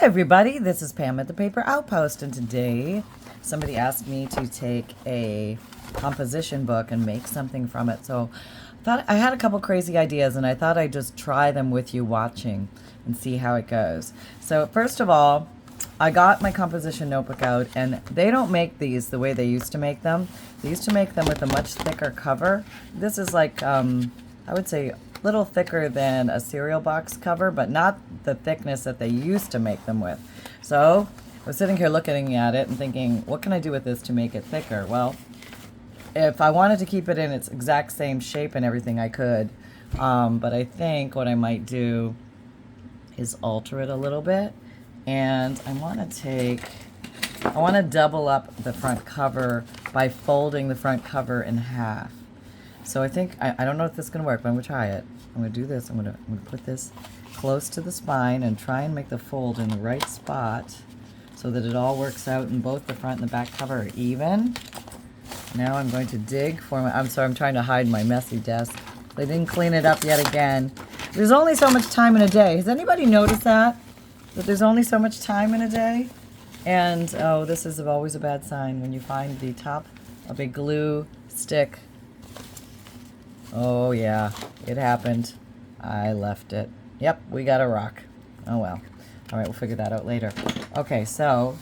everybody, this is Pam at the Paper Outpost, and today somebody asked me to take a composition book and make something from it. So I thought I had a couple crazy ideas, and I thought I'd just try them with you watching and see how it goes. So first of all, I got my composition notebook out, and they don't make these the way they used to make them. They used to make them with a much thicker cover. This is like, I would say, little thicker than a cereal box cover, but not the thickness that they used to make them with. So I was sitting here looking at it and thinking, what can I do with this to make it thicker? Well, if I wanted to keep it in its exact same shape and everything, I could. But I think what I might do is alter it a little bit. And I want to double up the front cover by folding the front cover in half. So I think, I don't know if this is going to work, but I'm going to try it. I'm going to do this. I'm going to put this close to the spine and try and make the fold in the right spot so that it all works out and both the front and the back cover are even. Now I'm going to dig for my, I'm sorry, I'm trying to hide my messy desk. They didn't clean it up yet again. There's only so much time in a day. Has anybody noticed that? That there's only so much time in a day? And, oh, this is always a bad sign when you find the top of a glue stick. Oh yeah, it happened. I left it. Yep, we got a rock. Oh well. All right, we'll figure that out later. Okay, so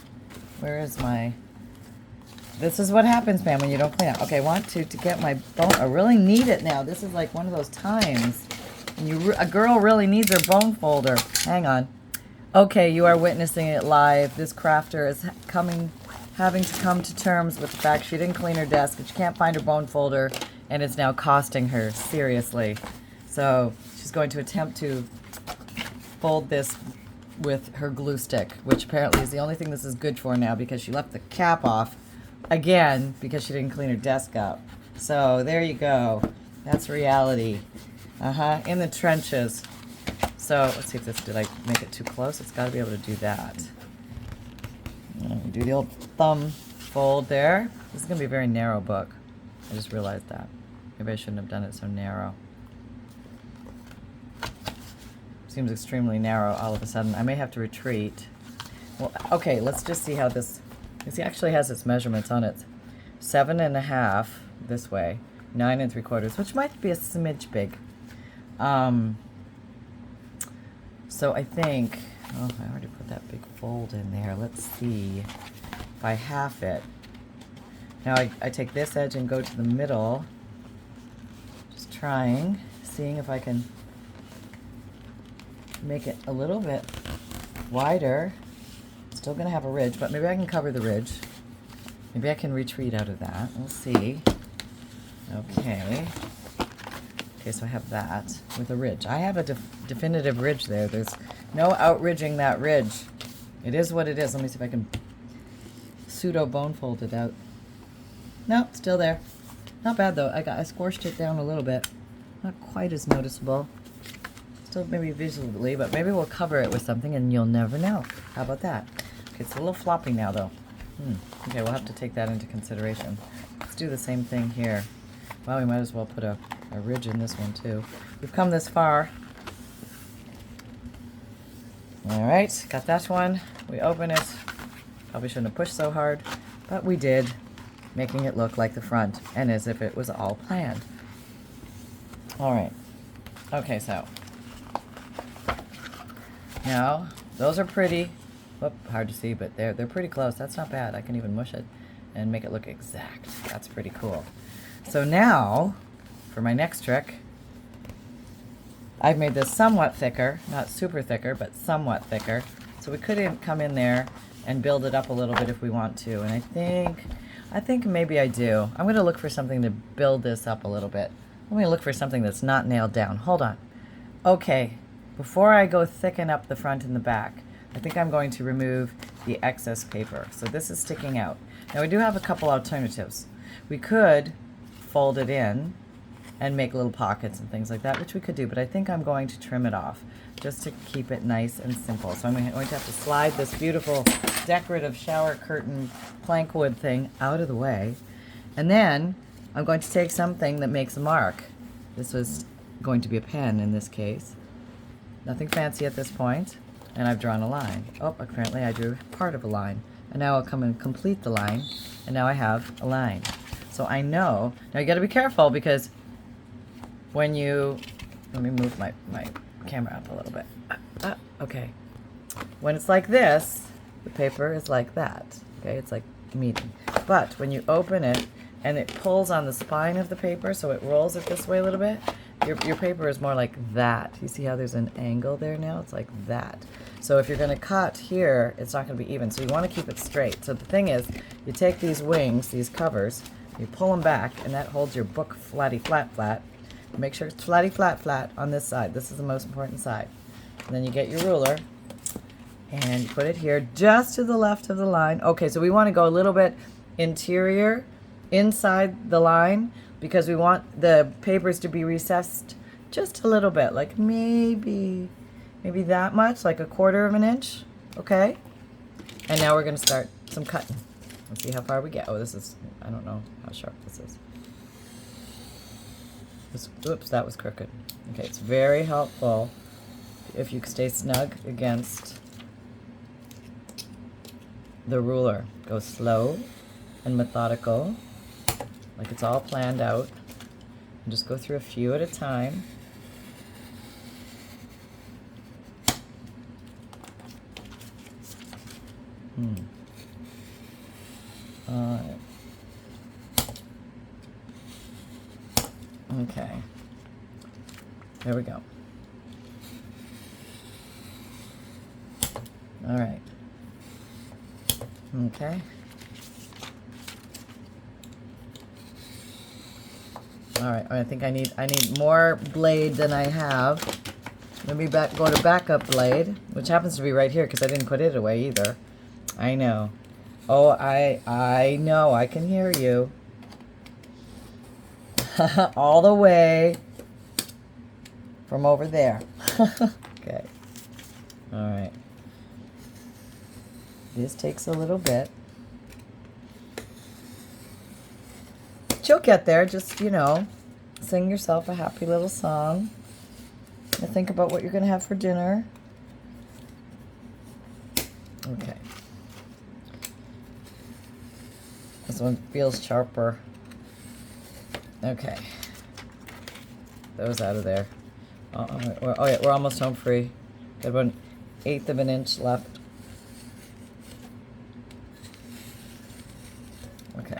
where is my... This is what happens, man, when you don't clean up. Okay, I want to get my bone... I really need it now. This is like one of those times when a girl really needs her bone folder. Hang on. Okay, you are witnessing it live. This crafter is having to come to terms with the fact she didn't clean her desk and she can't find her bone folder, and it's now costing her, seriously. So she's going to attempt to fold this with her glue stick, which apparently is the only thing this is good for now because she left the cap off again because she didn't clean her desk up. So there you go. That's reality. In the trenches. So let's see if this, did I make it too close? It's got to be able to do that. Do the old thumb fold there. This is going to be a very narrow book. I just realized that. Maybe I shouldn't have done it so narrow. Seems extremely narrow all of a sudden. I may have to retreat. Well, okay, let's just see how this... This actually has its measurements on it. 7.5 this way, 9 3/4, which might be a smidge big. So I think... Oh, I already put that big fold in there. Let's see if I half it. Now I take this edge and go to the middle. Just trying, seeing if I can make it a little bit wider. Still going to have a ridge, but maybe I can cover the ridge. Maybe I can retreat out of that. We'll see. Okay. Okay, so I have that with a ridge. I have a definitive ridge there. There's no out-ridging that ridge. It is what it is. Let me see if I can pseudo bone fold it out. No, still there. Not bad though. I squashed it down a little bit. Not quite as noticeable. Still maybe visually, but maybe we'll cover it with something and you'll never know. How about that? Okay, it's a little floppy now though. Okay, we'll have to take that into consideration. Let's do the same thing here. Well, we might as well put a ridge in this one too. We've come this far. Alright, got that one. We open it. Probably shouldn't have pushed so hard, but we did, making it look like the front and as if it was all planned. Alright. Okay, so now those are pretty. Whoop, hard to see, but they're pretty close. That's not bad. I can even mush it and make it look exact. That's pretty cool. So now, for my next trick, I've made this somewhat thicker, not super thicker, but somewhat thicker. So we could come in there and build it up a little bit if we want to. And I think maybe I do. I'm going to look for something to build this up a little bit. I'm going to look for something that's not nailed down. Hold on. Okay, before I go thicken up the front and the back, I think I'm going to remove the excess paper. So this is sticking out. Now we do have a couple alternatives. We could fold it in and make little pockets and things like that, which we could do, but I think I'm going to trim it off just to keep it nice and simple. So I'm going to have to slide this beautiful decorative shower curtain plank wood thing out of the way, and then I'm going to take something that makes a mark. This was going to be a pen in this case. Nothing fancy at this point. and I've drawn a line. Oh, apparently I drew part of a line. And now I'll come and complete the line, and now I have a line. So I know, now you gotta be careful because when you, let me move my camera up a little bit. Okay. When it's like this, the paper is like that. Okay, it's like meeting. But when you open it and it pulls on the spine of the paper, so it rolls it this way a little bit, your paper is more like that. You see how there's an angle there now? It's like that. So if you're going to cut here, it's not going to be even. So you want to keep it straight. So the thing is, you take these wings, these covers, you pull them back, and that holds your book flatty flat flat. Make sure it's flatty flat flat on this side. This is the most important side. And then you get your ruler, and you put it here just to the left of the line. Okay, so we want to go a little bit interior, inside the line, because we want the papers to be recessed just a little bit, like maybe that much, like 1/4 of an inch, okay? And now we're going to start some cutting. Let's see how far we get. Oh, this is, I don't know how sharp this is. Oops, that was crooked. Okay, it's very helpful if you stay snug against the ruler. Go slow and methodical, like it's all planned out. And just go through a few at a time. Okay. There we go. All right. Okay. All right. I think I need more blade than I have. Let me go to backup blade, which happens to be right here because I didn't put it away either. I know. Oh, I know. I can hear you. All the way from over there. Okay. All right. This takes a little bit. But you'll get there. Just, you know, sing yourself a happy little song. And think about what you're going to have for dinner. Okay. This one feels sharper. Okay. Those out of there. Oh yeah, we're almost home free. Got 1/8 of an inch left. Okay.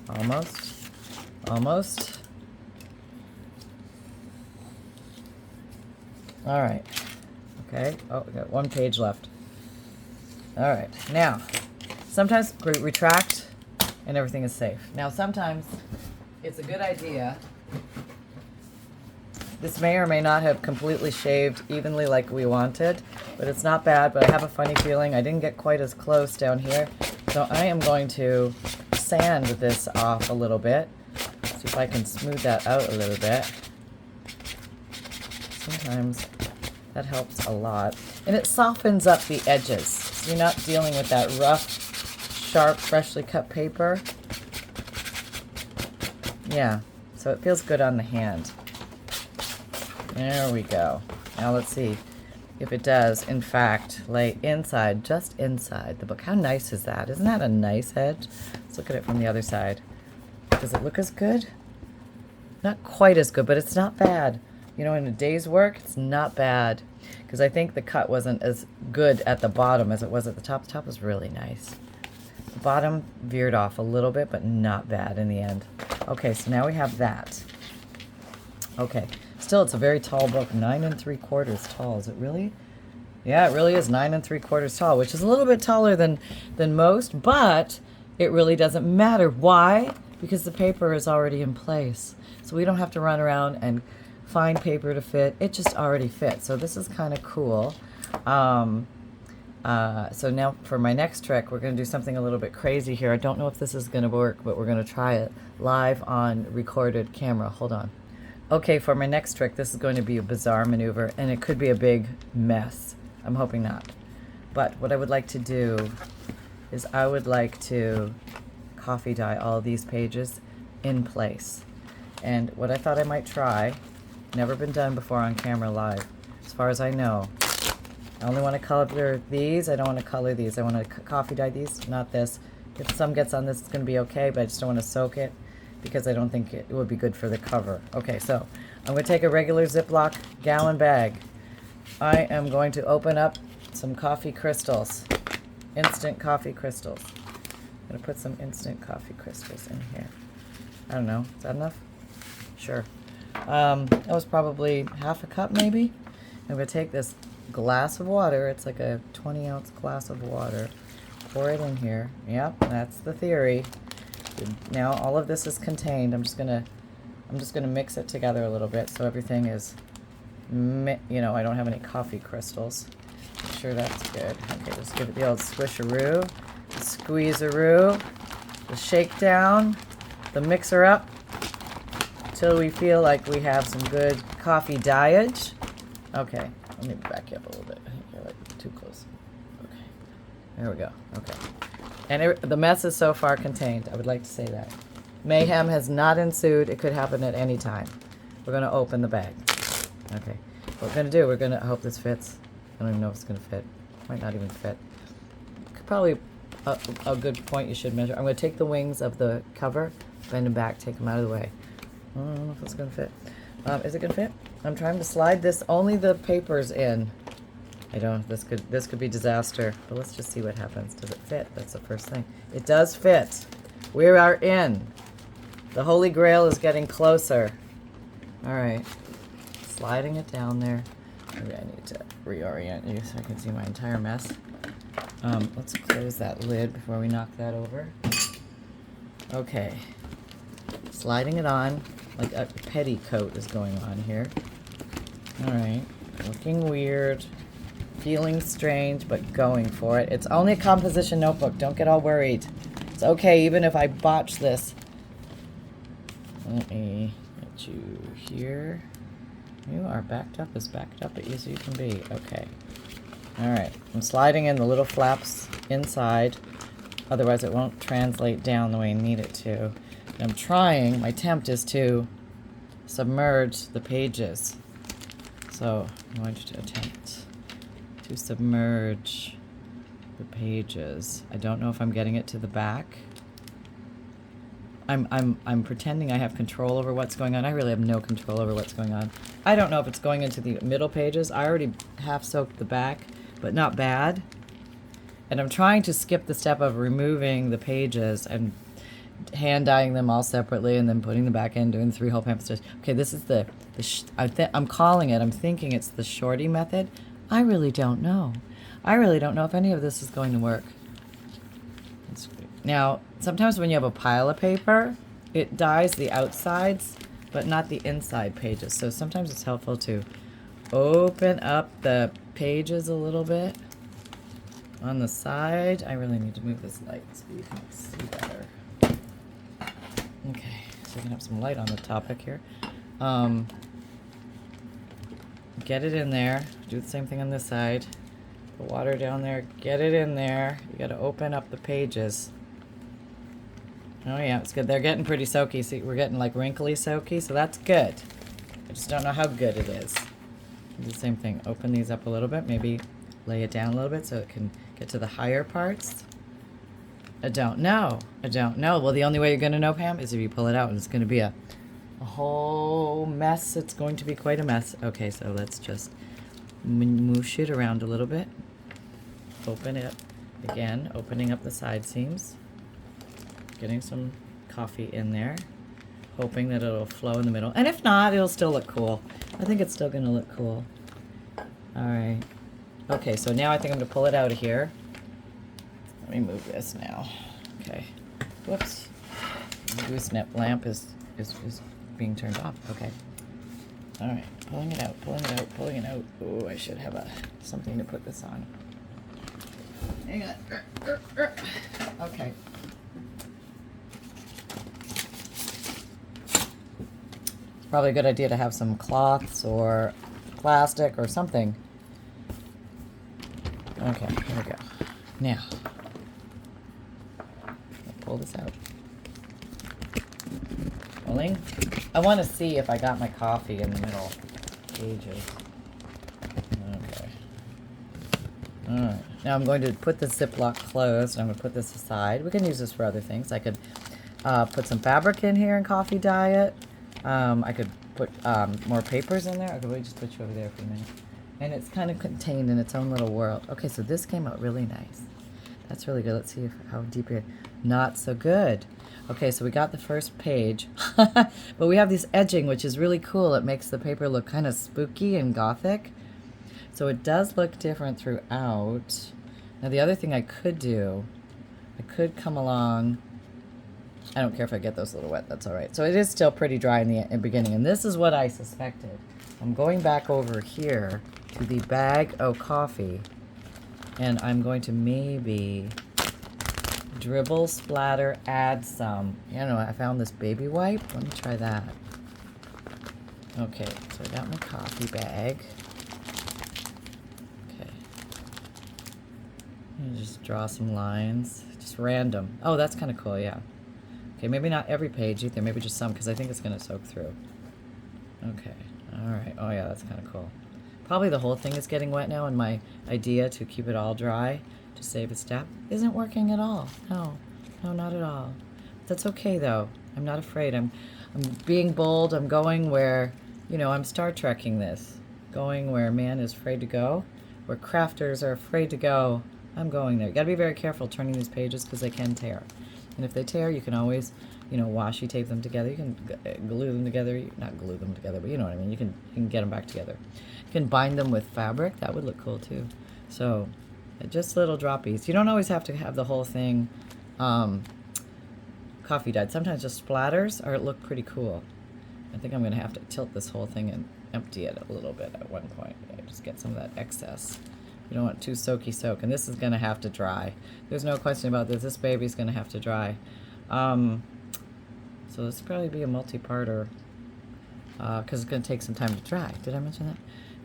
Almost. Almost. All right. Okay. Oh, we got 1 page left. All right. Now, sometimes retract and everything is safe. Now, sometimes it's a good idea. This may or may not have completely shaved evenly like we wanted, but it's not bad. But I have a funny feeling I didn't get quite as close down here. So I am going to sand this off a little bit. See if I can smooth that out a little bit. Sometimes that helps a lot. And it softens up the edges. So you're not dealing with that rough, sharp, freshly cut paper. Yeah, so it feels good on the hand. There we go. Now let's see if it does, in fact, lay inside, just inside the book. How nice is that? Isn't that a nice edge? Let's look at it from the other side. Does it look as good? Not quite as good, but it's not bad. You know, in a day's work, it's not bad. Because I think the cut wasn't as good at the bottom as it was at the top. The top was really nice. The bottom veered off a little bit, but not bad in the end. Okay, so now we have that. Okay. Still, it's a very tall book, 9 3/4 tall. Is it really? Yeah, it really is 9 3/4 tall, which is a little bit taller than most, but it really doesn't matter. Why? Because the paper is already in place. So we don't have to run around and find paper to fit. It just already fits. So this is kind of cool. So now for my next trick, we're going to do something a little bit crazy here. I don't know if this is going to work, but we're going to try it live on recorded camera. Hold on. Okay, for my next trick, this is going to be a bizarre maneuver, and it could be a big mess. I'm hoping not. But what I would like to do is I would like to coffee dye all these pages in place. And what I thought I might try, never been done before on camera live, as far as I know, I only want to color these. I don't want to color these. I want to coffee dye these, not this. If some gets on this, it's going to be okay, but I just don't want to soak it because I don't think it would be good for the cover. Okay, so I'm going to take a regular Ziploc gallon bag. I am going to open up some coffee crystals, instant coffee crystals. I'm going to put some instant coffee crystals in here. I don't know, is that enough? Sure. That was probably half a cup maybe. I'm going to take this glass of water. It's like a 20-ounce glass of water. Pour it in here. Yep, that's the theory. Now all of this is contained. I'm just gonna mix it together a little bit so everything is, you know, I don't have any coffee crystals. Make sure that's good. Okay, just give it the old swisheroo, the squeezeroo, the shakedown, the mixer up until we feel like we have some good coffee dyage. Okay, let me back you up a little bit. I think you're like too close. Okay, there we go. Okay, and the mess is so far contained. I would like to say that mayhem has not ensued. It could happen at any time. We're going to open the bag. Okay, what we're going to do? We're going to, I hope this fits. I don't even know if it's going to fit. Might not even fit. Probably a good point you should measure. I'm going to take the wings of the cover, bend them back, take them out of the way. I don't know if it's going to fit. Is it going to fit? I'm trying to slide this, only the papers in. I don't, this could be disaster, but let's just see what happens. Does it fit? That's the first thing. It does fit. We are in. The Holy Grail is getting closer. All right, sliding it down there. Maybe I need to reorient you so I can see my entire mess. Let's close that lid before we knock that over. Okay, sliding it on like a petticoat is going on here. All right, looking weird, feeling strange, but going for it. It's only a composition notebook. Don't get all worried. It's okay, even if I botch this. Let me get you here. You are backed up as you can be. Okay. All right. I'm sliding in the little flaps inside. Otherwise, it won't translate down the way I need it to. And I'm trying. My attempt is to submerge the pages. So I'm going to attempt to submerge the pages. I don't know if I'm getting it to the back. I'm pretending I have control over what's going on. I really have no control over what's going on. I don't know if it's going into the middle pages. I already half soaked the back, but not bad. And I'm trying to skip the step of removing the pages and hand dyeing them all separately and then putting them back in, doing the 3 hole pamphlet. Okay, this is I'm calling it, I'm thinking it's the shorty method. I really don't know. I really don't know if any of this is going to work. Now, sometimes when you have a pile of paper, it dyes the outsides, but not the inside pages. So sometimes it's helpful to open up the pages a little bit on the side. I really need to move this light so you can see better. Okay, so we can have some light on the topic here. Get it in there. Do the same thing on this side. The water down there. Get it in there. You got to open up the pages. Oh yeah, it's good. They're getting pretty soaky. See, we're getting like wrinkly soaky, so that's good. I just don't know how good it is. Do the same thing. Open these up a little bit. Maybe lay it down a little bit so it can get to the higher parts. I don't know. I don't know. Well, the only way you're going to know, Pam, is if you pull it out, and it's going to be a whole mess. It's going to be quite a mess. Okay, so let's just moosh it around a little bit. Open it again, opening up the side seams. Getting some coffee in there, hoping that it'll flow in the middle. And if not, it'll still look cool. I think it's still gonna look cool. All right. Okay, so now I think I'm gonna pull it out of here. Let me move this now. Okay. Whoops. The gooseneck lamp is being turned off. Okay. All right. Pulling it out, pulling it out, pulling it out. Oh, I should have something to put this on. Hang on. Okay. Probably a good idea to have some cloths or plastic or something. Okay, here we go. Now, pull this out. Pulling. I want to see if I got my coffee in the middle pages. Okay. Alright, now I'm going to put the Ziploc closed, and I'm going to put this aside. We can use this for other things. I could put some fabric in here in Coffee Diet. I could put more papers in there. I could really just put you over there for a minute. And it's kind of contained in its own little world. Okay, so this came out really nice. That's really good. Let's see how deep here. Not so good. Okay, so we got the first page. But we have this edging, which is really cool. It makes the paper look kind of spooky and gothic. So it does look different throughout. Now the other thing I could do, I could come along. I don't care if I get those a little wet, that's all right. So it is still pretty dry in the beginning, and this is what I suspected. I'm going back over here to the bag of coffee, and I'm going to maybe dribble, splatter, add some. You know, I found this baby wipe. Let me try that. Okay, so I got my coffee bag. Just draw some lines, just random. Oh, that's kind of cool, yeah. Okay, maybe not every page either, maybe just some, because I think it's going to soak through. Okay, all right. Oh, yeah, that's kind of cool. Probably the whole thing is getting wet now, and my idea to keep it all dry, to save a step, isn't working at all. No, not at all. That's okay, though. I'm not afraid. I'm being bold. I'm going where, you know, I'm Star Trekking this. Going where man is afraid to go, where crafters are afraid to go. I'm going there. You gotta be very careful turning these pages because they can tear. And if they tear, you can always, you know, washi tape them together. You can glue them together. Not glue them together, but you know what I mean. You can get them back together. You can bind them with fabric. That would look cool too. So just little droppies. You don't always have to have the whole thing coffee dyed. Sometimes just splatters look pretty cool. I think I'm gonna have to tilt this whole thing and empty it a little bit at one point. Yeah, just get some of that excess. You don't want too soaky soak, and this is going to have to dry. There's no question about this. This baby's going to have to dry. So this will probably be a multi-parter because it's going to take some time to dry. Did I mention that?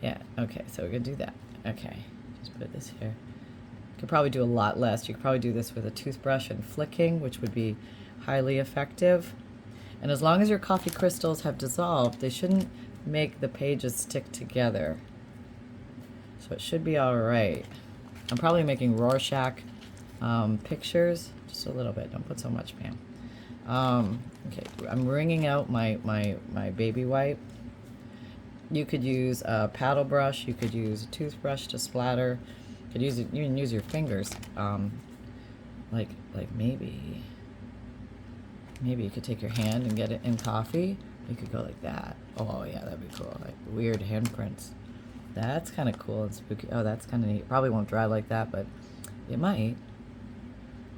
Yeah, okay, so we're going to do that. Okay, just put this here. You could probably do a lot less. You could probably do this with a toothbrush and flicking, which would be highly effective. And as long as your coffee crystals have dissolved, they shouldn't make the pages stick together. So it should be all right. I'm probably making Rorschach pictures, just a little bit. Don't put so much, Pam. Okay, I'm wringing out my baby wipe. You could use a paddle brush. You could use a toothbrush to splatter. You could use it. You can use your fingers. Like maybe you could take your hand and get it in coffee. You could go like that. Oh yeah, that'd be cool. Like weird handprints. That's kind of cool and spooky. Oh, that's kind of neat. Probably won't dry like that, but it might.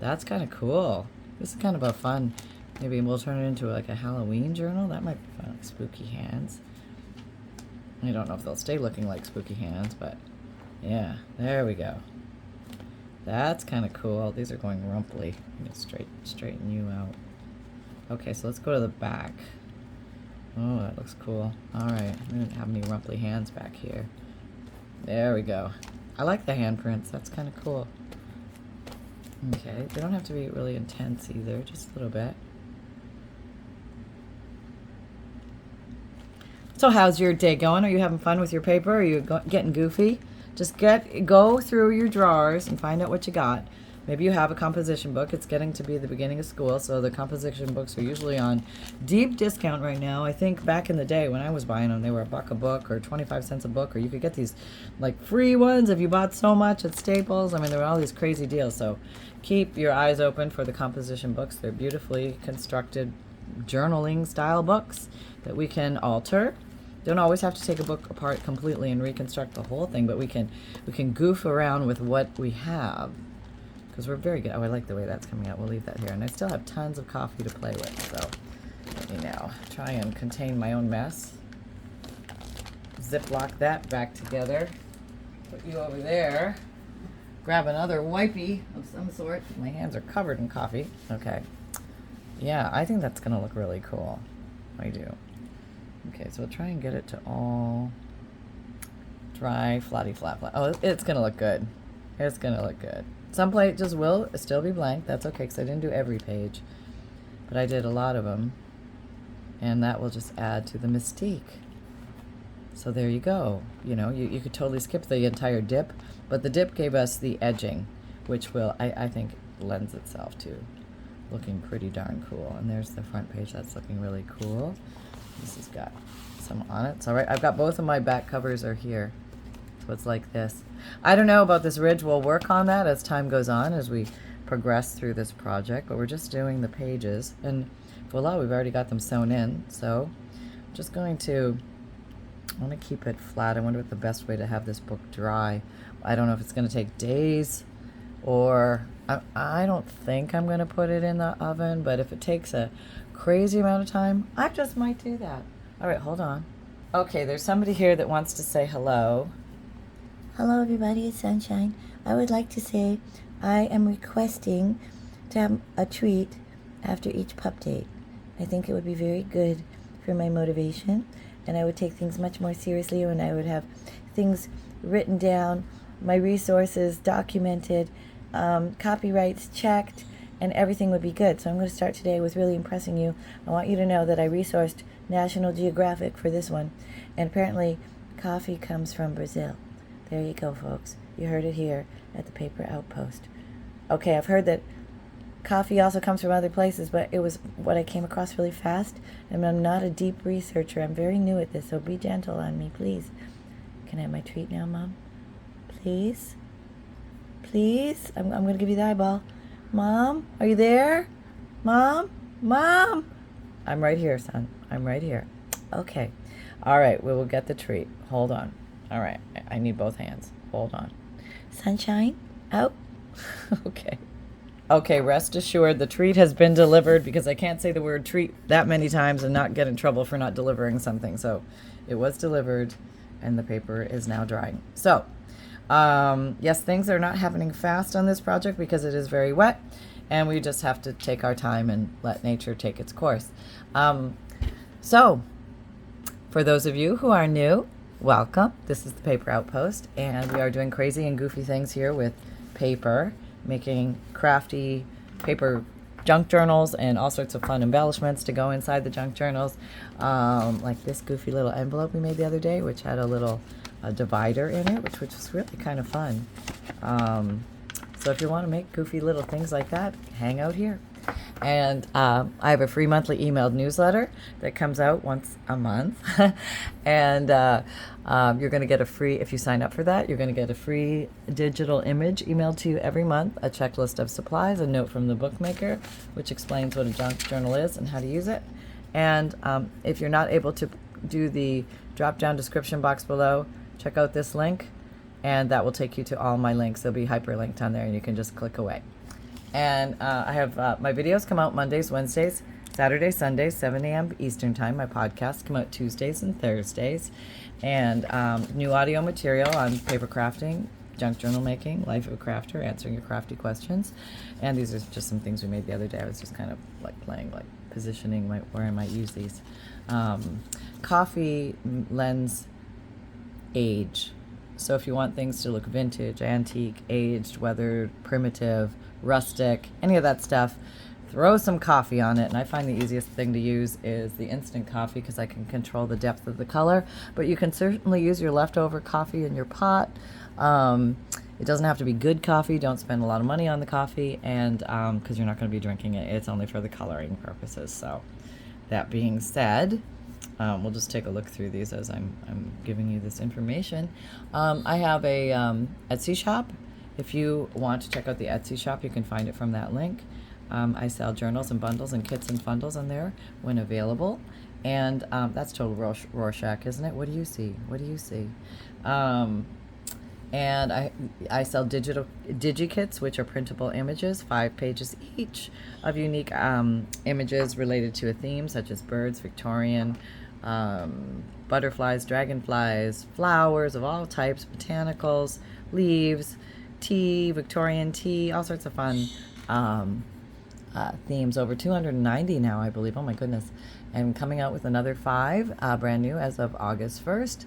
That's kind of cool. This is kind of a fun. Maybe we'll turn it into like a Halloween journal. That might be fun. Like spooky hands. I don't know if they'll stay looking like spooky hands, but yeah, there we go. That's kind of cool. These are going rumply. I'm gonna straighten you out. Okay, so let's go to the back. Oh, that looks cool. All right, we don't have any rumply hands back here. There we go. I like the handprints. That's kind of cool. Okay, they don't have to be really intense either, just a little bit. So how's your day going? Are you having fun with your paper? Are you getting goofy? Just go through your drawers and find out what you got. Maybe you have a composition book. It's getting to be the beginning of school, so the composition books are usually on deep discount right now. I think back in the day when I was buying them, they were $1 a book or 25 cents a book, or you could get these like free ones if you bought so much at Staples. I mean, there were all these crazy deals, so keep your eyes open for the composition books. They're beautifully constructed journaling style books that we can alter. Don't always have to take a book apart completely and reconstruct the whole thing, but we can goof around with what we have. Because we're very good. Oh, I like the way that's coming out. We'll leave that here. And I still have tons of coffee to play with. So let me now try and contain my own mess. Ziploc that back together. Put you over there. Grab another wipey of some sort. My hands are covered in coffee. Okay. Yeah, I think that's going to look really cool. I do. Okay, so we'll try and get it to all dry, flatty, flat. Oh, it's going to look good. It's going to look good. Some pages will still be blank. That's okay, because I didn't do every page. But I did a lot of them. And that will just add to the mystique. So there you go. You know, you could totally skip the entire dip. But the dip gave us the edging, which will, I think, lends itself to looking pretty darn cool. And there's the front page. That's looking really cool. This has got some on it. It's all right. I've got both of my back covers are here. So it's like this. I don't know about this ridge. We'll work on that as time goes on, as we progress through this project. But we're just doing the pages. And voila, we've already got them sewn in. So I'm just going to, I want to keep it flat. I wonder what the best way to have this book dry. I don't know if it's going to take days, or I don't think I'm going to put it in the oven, but if it takes a crazy amount of time, I just might do that. All right, hold on. Okay, there's somebody here that wants to say hello. Hello everybody, it's Sunshine. I would like to say I am requesting to have a treat after each pup date. I think it would be very good for my motivation, and I would take things much more seriously when I would have things written down, my resources documented, copyrights checked, and everything would be good. So I'm going to start today with really impressing you. I want you to know that I resourced National Geographic for this one, and apparently coffee comes from Brazil. There you go, folks. You heard it here at the Paper Outpost. Okay, I've heard that coffee also comes from other places, but it was what I came across really fast, and I'm not a deep researcher. I'm very new at this, so be gentle on me, please. Can I have my treat now, Mom? Please? Please? I'm going to give you the eyeball. Mom, are you there? Mom? Mom? I'm right here, son. I'm right here. Okay. All right, we will get the treat. Hold on. All right, I need both hands. Hold on. Sunshine, out. Okay. Okay, rest assured the treat has been delivered, because I can't say the word treat that many times and not get in trouble for not delivering something. So it was delivered, and the paper is now drying. So, yes, things are not happening fast on this project because it is very wet, and we just have to take our time and let nature take its course. So, for those of you who are new, welcome. This is the Paper Outpost, and we are doing crazy and goofy things here with paper, making crafty paper junk journals and all sorts of fun embellishments to go inside the junk journals, like this goofy little envelope we made the other day, which had a little divider in it, which was really kind of fun. So if you want to make goofy little things like that, hang out here. And I have a free monthly emailed newsletter that comes out once a month. And you're going to get a free, if you sign up for that, you're going to get a free digital image emailed to you every month, a checklist of supplies, a note from the bookmaker, which explains what a junk journal is and how to use it. And if you're not able to do the drop-down description box below, check out this link, and that will take you to all my links. They'll be hyperlinked on there, and you can just click away. And I have my videos come out Mondays, Wednesdays, Saturdays, Sundays, 7 a.m. Eastern Time. My podcasts come out Tuesdays and Thursdays. And new audio material on paper crafting, junk journal making, life of a crafter, answering your crafty questions. And these are just some things we made the other day. I was just kind of like playing, like positioning where I might use these. Coffee lends age. So if you want things to look vintage, antique, aged, weathered, primitive, rustic, any of that stuff, throw some coffee on it. And I find the easiest thing to use is the instant coffee, because I can control the depth of the color. But you can certainly use your leftover coffee in your pot. It doesn't have to be good coffee. Don't spend a lot of money on the coffee, and because you're not going to be drinking it. It's only for the coloring purposes. So that being said, we'll just take a look through these as I'm giving you this information. I have a Etsy shop. If you want to check out the Etsy shop, you can find it from that link. I sell journals and bundles and kits and bundles on there when available. And that's total Rorschach, isn't it? What do you see? What do you see? And I sell Digikits, which are printable images, 5 pages each, of unique images related to a theme, such as birds, Victorian, butterflies, dragonflies, flowers of all types, botanicals, leaves, tea, Victorian tea, all sorts of fun themes. Over 290 now, I believe. Oh my goodness. And coming out with another 5, brand new as of August 1st.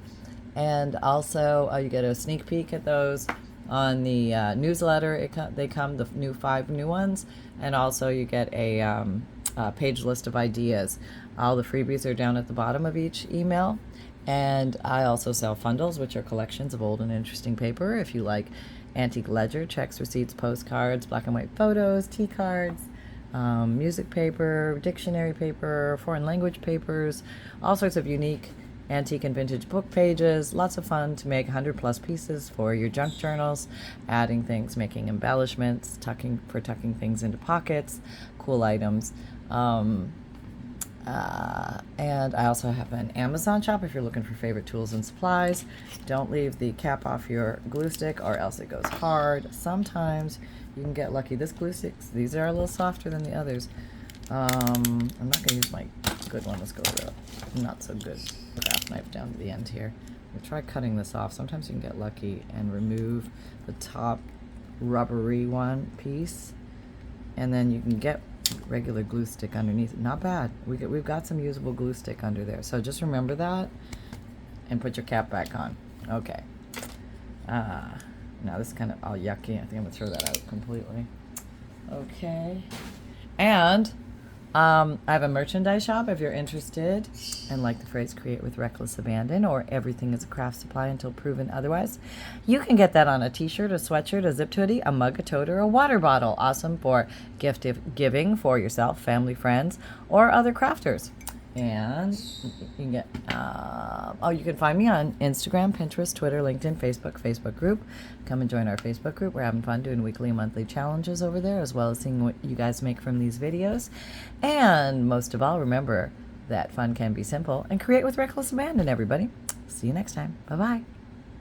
And also, you get a sneak peek at those on the newsletter. They come, the 5 new ones. And also you get a page list of ideas. All the freebies are down at the bottom of each email. And I also sell FUNDLEs, which are collections of old and interesting paper. If you like antique ledger, checks, receipts, postcards, black and white photos, T-cards, music paper, dictionary paper, foreign language papers, all sorts of unique antique and vintage book pages. Lots of fun to make 100+ pieces for your junk journals, adding things, making embellishments, tucking things into pockets, cool items. And I also have an Amazon shop if you're looking for favorite tools and supplies. Don't leave the cap off your glue stick or else it goes hard. Sometimes you can get lucky. This glue sticks, these are a little softer than the others. I'm not going to use my good one. Let's go with the not so good craft knife down to the end here. We'll try cutting this off. Sometimes you can get lucky and remove the top rubbery one piece, and then you can get regular glue stick underneath. Not bad. We've got some usable glue stick under there. So just remember that and put your cap back on. Okay. Now this is kind of all yucky. I think I'm gonna throw that out completely. Okay. And I have a merchandise shop if you're interested and like the phrase create with reckless abandon, or everything is a craft supply until proven otherwise. You can get that on a t-shirt, a sweatshirt, a zipped hoodie, a mug, a tote, or a water bottle. Awesome for gift giving for yourself, family, friends, or other crafters. And you can get, you can find me on Instagram, Pinterest, Twitter, LinkedIn, Facebook group. Come and join our Facebook group. We're having fun doing weekly and monthly challenges over there, as well as seeing what you guys make from these videos. And most of all, remember that fun can be simple, and create with reckless abandon, everybody. See you next time. Bye-bye.